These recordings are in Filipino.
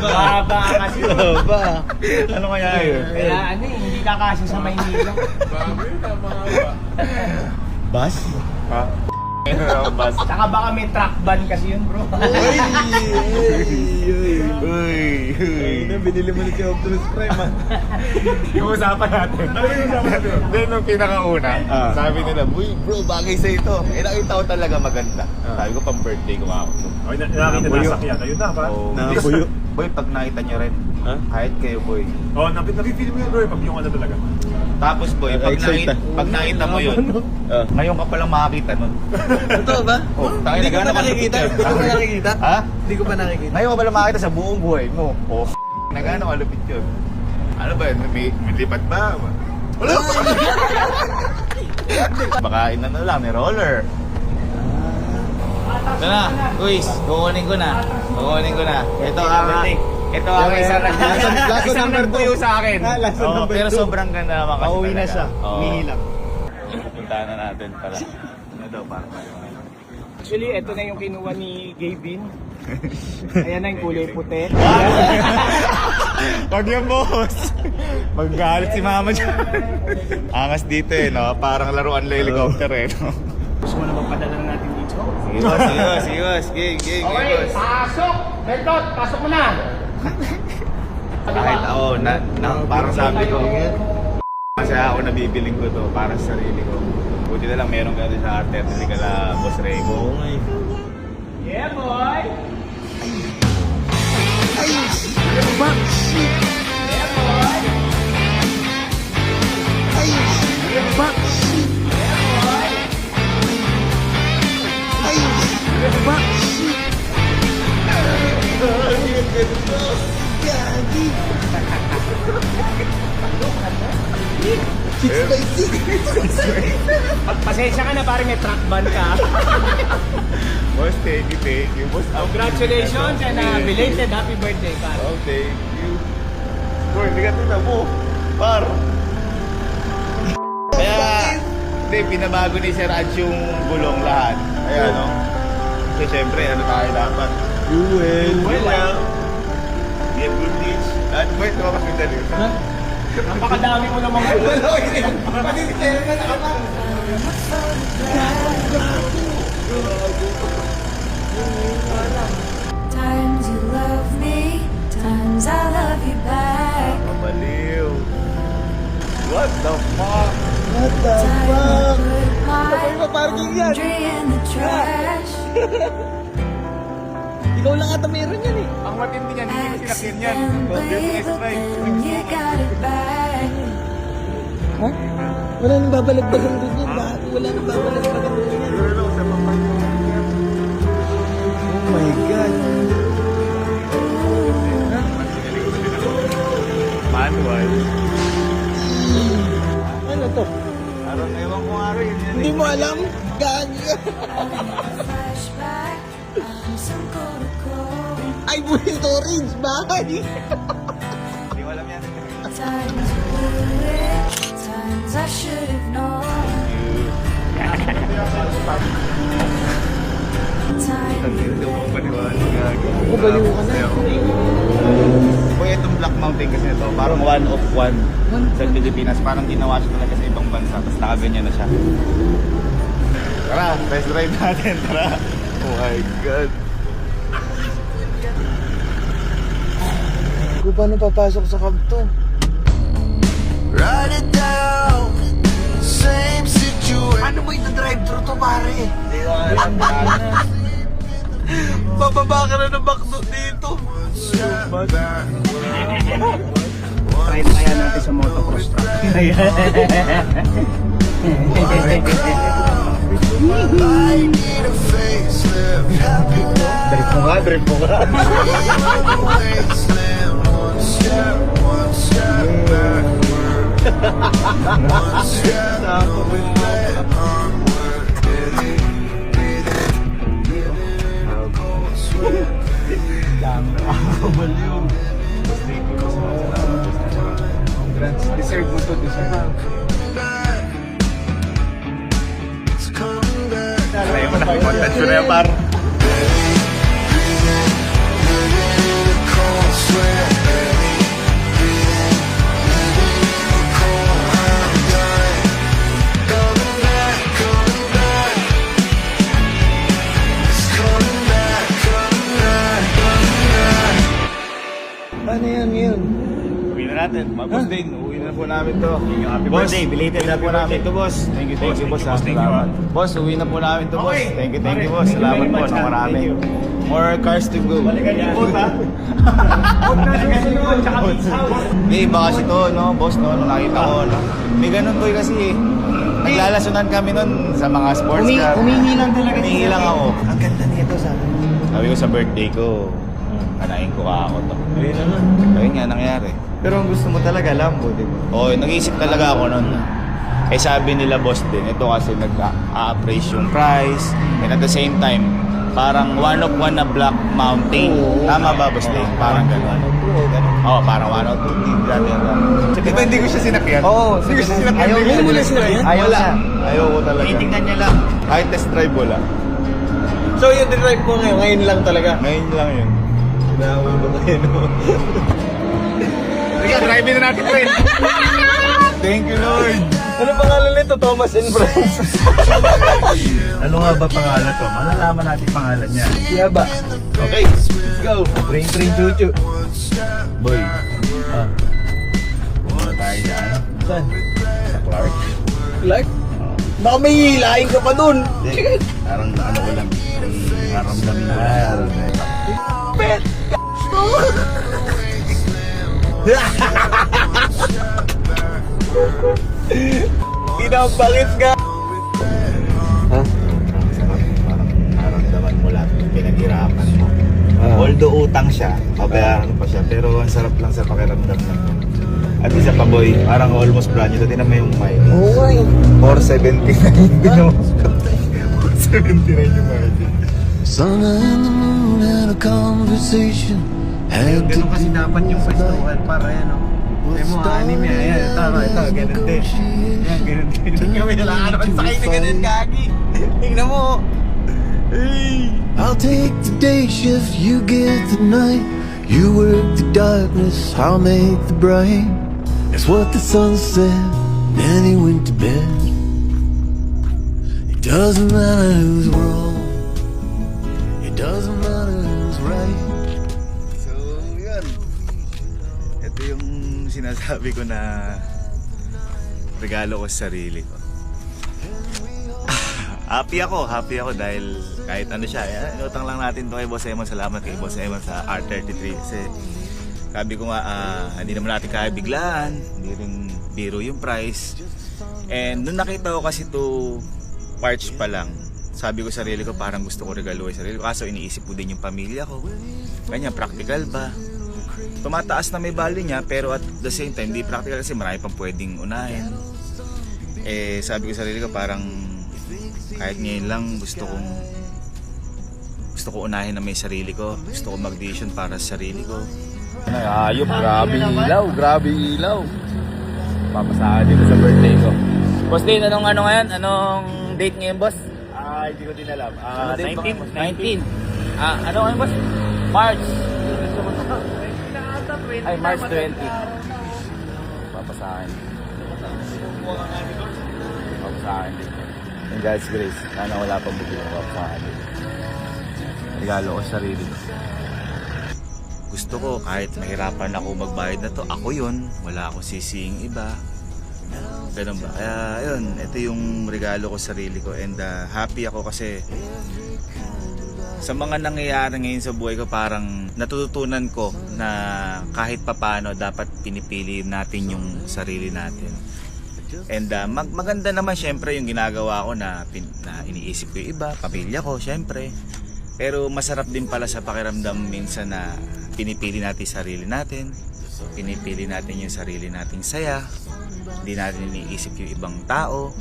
Baba kasi. Baba. Ano kaya yun? Kaya ano eh, hindi kakasya sa Maynila. Bus? Ha? Bus. Saka baka may truck ban kasi yun bro. Uy! Binili mo na si Optimus Prime, man. Yung usapan natin. Ano yung usapan natin? Then, nung pinakauna, sabi nila, uy bro, bagay sa ito. Eh, nakita ko talaga maganda. Sabi ko, pang birthday ko ako. Okay, nakakita na sakyan. Ayun na ba? Nakabuyo. Boy, pag nakita nyo rin, kahit kayo, boy. Oo, napipili mo yun, bro. Pag yung ano talaga. Tapos, boy, pag nakita mo yun, ngayon ka palang makakita nun. Totoo ba? Oh, Hindi ko pa nakikita. Hindi ko pa nakikita. Ha? Hindi ko pa nakikita. Ngayon ka palang makakita sa buong buhay mo. Oh, nagano kalupit yun. Ano ba yun? May lipat ba? Wala pa! Baka inano lang, may roller. Ito na, Luis, kukunin ko na. Ito ang isang nagpuyo sa akin. Pero sobrang ganda naman kasi Pauwi na talaga. siya. Oo. Umihi lang. Puntahan na natin pala. Ano daw, parang Actually, ito na yung kinuha ni Gavin. Ayan na yung kulay puti. Wag yung boss. Maggalit si mama dyan. Angas dito eh, no? Parang laruan lang helicopter eh, no? Gusto mo na magpadala na natin dito? Sige boss. Game, boss. Pasok! Bentot, pasok mo na! Kahit ako, parang sabi ko, masaya ako na bibiling ko to para sa sarili ko. Buti na lang meron ka din sa arte at hindi ka na Boss Raymo. Yeah, boy! Pasensya ka na, parang may truck ban ka. Boss, thank you. Boss, Congratulations and belated happy birthday, Carl. Oh, thank you. Boy, hindi ka tina mo. Par. Kaya, hindi, pinabago ni Sir Raj yung gulong lahat. Kaya, no? Kasi syempre, ano tayo dapat? Fuel. Well, get good deeds. At wait, lumabas yung dali. Napakadami mo namang ulo. Times you love me, times I love you back. Mabaliw. What the fuck? What the fuck? Put my parking yan? laundry in the trash. Ikaw lang ata meron yan eh. Ang matindi niyan, hindi ko sinakyan yan. Accidentally, but then you got it back. Ha? Wala nang babalagbagan din yan. Bakit wala nang babalagbagan din yan? Oh my God. Manual. Ano to? Parang ewan ko nga rin. Hindi mo alam? Gagi. Flashback, I'm so cold. Ay, buhay storage. Bakit? Hindi ko alam yan. Times you blew it, times I should have known. Hindi ko paniwala. Ako baliw ka na. Boy, itong Black Mountain kasi ito, parang one of one sa Pilipinas. Parang ginawa siya talaga sa ibang bansa. Tapos nakaganyan na siya. Tara, test drive natin. Tara. Oh my God. Kung paano papasok sa cab to? Write it down. Same situation. Ano ba yung drive-thru to, pare? Bababa ka na ng backdoor dito. Try kaya natin sa motocross truck. I need a facelift. Happy Drift mo ka. wasteland. One step backward. One step onward. Deserve mo to, deserve. It's coming back. Try mo na. Content ko na yan, par. Cold paano yan ngayon? Uwi na natin. Boss Dane, uwi na po namin to. Happy Boss, birthday, belated uwi na happy po namin birthday. to, boss. Thank you, Boss, boss. thank you, Salamat. Boss, uwi na po namin to, boss. Okay. Thank you, boss. Thank you Salamat very po much, ng ha. marami. Thank you. More cars to go. Balikan niyo po, ha? Huwag na susunod, tsaka beach house. May iba kasi to, no, boss, no, nung nakita ko, no. May ganun to kasi eh. Naglalasunan kami nun sa mga sports car. Humingi lang talaga. Humingi lang ako. Ang ganda nito sa akin. Sabi ko sa birthday ko, anahin ko ka ako to. Ayun naman. Ayun nga, nangyari. Pero ang gusto mo talaga, Lambo, di ba? Oo, nag-iisip talaga ako nun. Eh sabi nila boss din, ito kasi nag-a-appraise yung price. And at the same time, parang one of one na Black Mountain. Tama ba boss din? Parang gano'n. Oo, parang one of two. Di ba hindi ko siya sinakyan? Oo, hindi ko siya sinakyan. Ayaw mo na sinakyan? Ayaw na. Ayaw ko talaga. Titingnan niya lang. Kahit test drive wala. So yung drive mo ngayon lang talaga? Ngayon lang yun. Kinahulog kayo, no? Sige, drive na natin, friend. Thank you, Lord. Ano pangalan nito? Thomas and Friends. Ano nga ba pangalan to? Malalaman natin pangalan niya. Siya ba? Okay, let's go. Train, chuchu. Boy, Muna tayo dyan. Saan? Sa Clark. Clark? Baka may hilahin ka pa dun. parang ano ko lang. Maramdamin ko na. Pet! Pinapangit ka! Ha? Naramdaman mo lahat ng pinaghirapan mo. Although utang siya, babayaran pa siya, pero ang sarap lang sa pakiramdam na. At isa pa boy, parang almost brand new. Tinan mo yung mic. Oo nga yun. 479. Tinan mo. 479 yung mic. Sun and the moon had a conversation. Had to Ganun kasi dapat yung festuhan para yan, no? May mga anime, ayan, tama, ito, ganun din. Ayan, ganun din. Hindi kami nalaan naman sakay na ganun, gagi. Tingnan mo. I'll take the day shift, you get the night. You work the darkness, I'll make the bright. That's what the sun said, then he went to bed. It doesn't matter who's wrong, it doesn't matter who's right. So, yun. Ito yung sinasabi ko na regalo ko sa sarili ko. Happy ako dahil kahit ano siya, inutang lang natin to kay Boss Eman. Salamat kay Boss Eman sa R33 kasi sabi ko nga, hindi naman natin kaya biglaan, hindi rin biro yung price. And nung nakita ko kasi to parts pa lang, sabi ko sa sarili ko parang gusto ko regalo sa sarili ko, kaso iniisip ko din yung pamilya ko. Kanya, practical ba? Tumataas na may value niya pero at the same time hindi practical kasi marami pang pwedeng unahin. Eh sabi ko sa sarili ko parang kahit ngayon lang gusto ko unahin na may sarili ko. Gusto ko mag-decision para sa sarili ko. Ayop, grabe ilaw. Papasahan dito sa birthday ko. Boss Din, anong ngayon? Anong date ngayon, boss? Hindi ko din alam. 19. Ano ngayon, boss? March. Ay, March 20. Papasahan. Papasahan din. In God's grace, sana wala pang bigyan ng papasahan din. Regalo ko sa sarili ko. Gusto ko kahit mahirapan ako magbayad na to, ako yun. Wala akong sising iba. Ganun ba? Kaya yun, ito yung regalo ko sa sarili ko. And happy ako kasi sa mga nangyayari ngayon sa buhay ko, parang natututunan ko na kahit papano dapat pinipili natin yung sarili natin. And maganda naman syempre yung ginagawa ko na iniisip ko yung iba, pamilya ko syempre. Pero masarap din pala sa pakiramdam minsan na pinipili natin sarili natin. Pinipili natin yung sarili nating saya. Hindi natin iniisip yung ibang tao.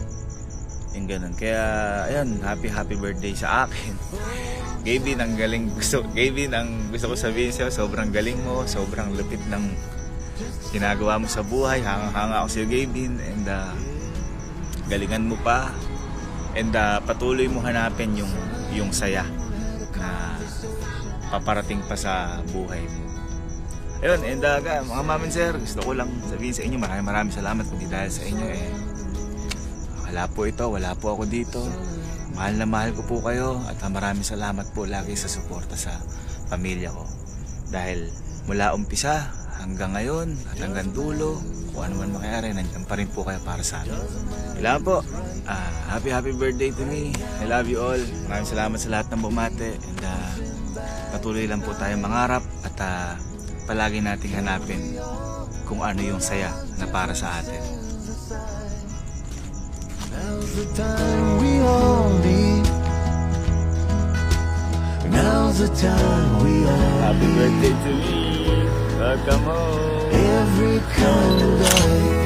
Yung ganun. Kaya ayun, happy birthday sa akin. Gavin, ang galing gusto ko sabihin sa'yo, sobrang galing mo, sobrang lupit ng ginagawa mo sa buhay. Hanga ako sa'yo, Gavin, and galingan mo pa, and patuloy mo hanapin yung saya na paparating pa sa buhay mo. Ayun, and mga ma'am and sir, gusto ko lang sabihin sa inyo, maraming salamat kundi dahil sa inyo wala po ito, wala po ako dito. Mahal na mahal ko po kayo at maraming salamat po lagi sa suporta sa pamilya ko. Dahil mula umpisa hanggang ngayon at hanggang dulo, kung ano man mangyari, nandiyan pa rin po kayo para sa amin. Kailangan po, happy birthday to me. I love you all. Maraming salamat sa lahat ng bumate. And patuloy lang po tayong mangarap at palagi nating hanapin kung ano yung saya na para sa atin. Now's the time we all need. Now's the time we all Happy birthday to me. Welcome home. every kind of light.